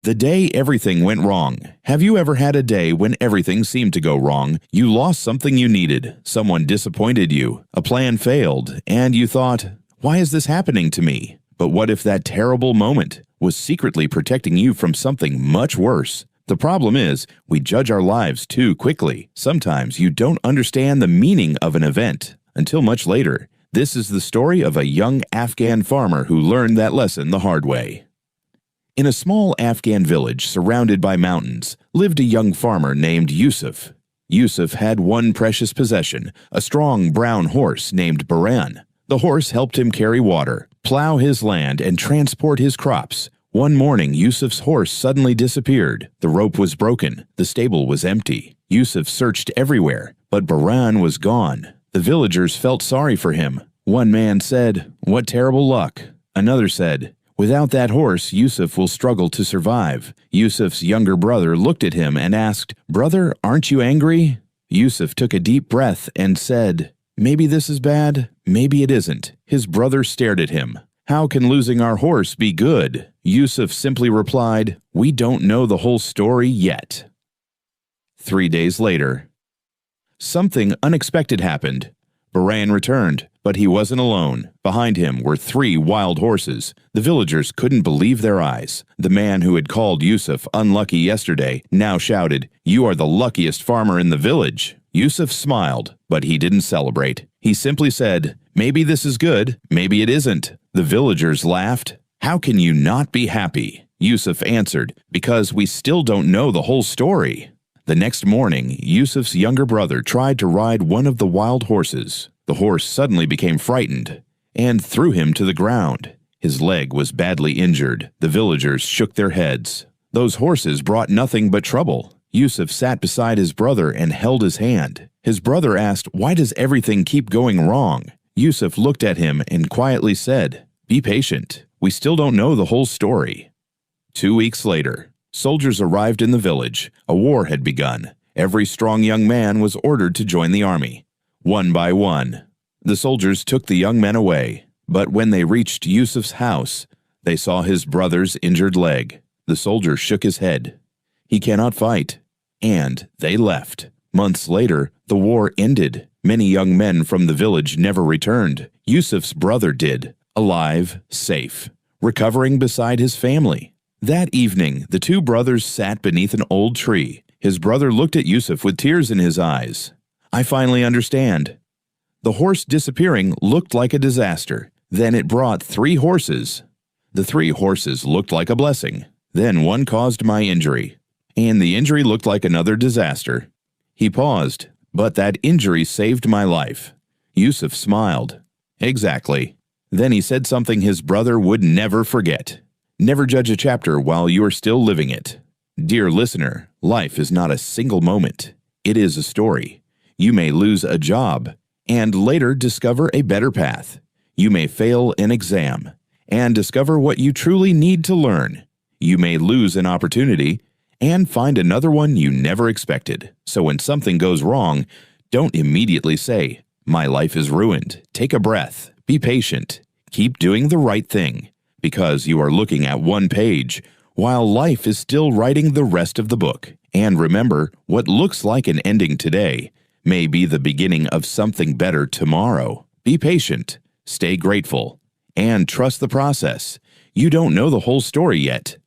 The day everything went wrong. Have you ever had a day when everything seemed to go wrong? You lost something you needed, someone disappointed you, a plan failed, and you thought, why is this happening to me? But what if that terrible moment was secretly protecting you from something much worse? The problem is, we judge our lives too quickly. Sometimes you don't understand the meaning of an event until much later. This is the story of a young Afghan farmer who learned that lesson the hard way. In a small Afghan village surrounded by mountains lived a young farmer named Yusuf. Yusuf had one precious possession, a strong brown horse named Baran. The horse helped him carry water, plow his land, and transport his crops. One morning, Yusuf's horse suddenly disappeared. The rope was broken. The stable was empty. Yusuf searched everywhere, but Baran was gone. The villagers felt sorry for him. One man said, "What terrible luck." Another said, "Without that horse, Yusuf will struggle to survive." Yusuf's younger brother looked at him and asked, "Brother, aren't you angry?" Yusuf took a deep breath and said, "Maybe this is bad, maybe it isn't." His brother stared at him. "How can losing our horse be good?" Yusuf simply replied, "We don't know the whole story yet." 3 days later, something unexpected happened. Baran returned, but he wasn't alone. Behind him were 3 wild horses. The villagers couldn't believe their eyes. The man who had called Yusuf unlucky yesterday now shouted, "You are the luckiest farmer in the village." Yusuf smiled, but he didn't celebrate. He simply said, "Maybe this is good, maybe it isn't." The villagers laughed. "How can you not be happy?" Yusuf answered, "Because we still don't know the whole story." The next morning, Yusuf's younger brother tried to ride one of the wild horses. The horse suddenly became frightened and threw him to the ground. His leg was badly injured. The villagers shook their heads. Those horses brought nothing but trouble. Yusuf sat beside his brother and held his hand. His brother asked, "Why does everything keep going wrong?" Yusuf looked at him and quietly said, "Be patient. We still don't know the whole story." 2 weeks later, soldiers arrived in the village. A war had begun. Every strong young man was ordered to join the army. One by one, the soldiers took the young men away. But when they reached Yusuf's house, they saw his brother's injured leg. The soldier shook his head. "He cannot fight." And they left. Months later, the war ended. Many young men from the village never returned. Yusuf's brother did, alive, safe, recovering beside his family. That evening, the 2 brothers sat beneath an old tree. His brother looked at Yusuf with tears in his eyes. "I finally understand. The horse disappearing looked like a disaster. Then it brought 3 horses. The 3 horses looked like a blessing. Then one caused my injury. And the injury looked like another disaster." He paused, "But that injury saved my life." Yusuf smiled. "Exactly." Then he said something his brother would never forget. Never judge a chapter while you are still living it. Dear listener, life is not a single moment. It is a story. You may lose a job and later discover a better path. You may fail an exam and discover what you truly need to learn. You may lose an opportunity and find another one you never expected. So when something goes wrong, don't immediately say, "My life is ruined." Take a breath. Be patient. Keep doing the right thing, because you are looking at one page, while life is still writing the rest of the book. And remember, what looks like an ending today may be the beginning of something better tomorrow. Be patient, stay grateful, and trust the process. You don't know the whole story yet,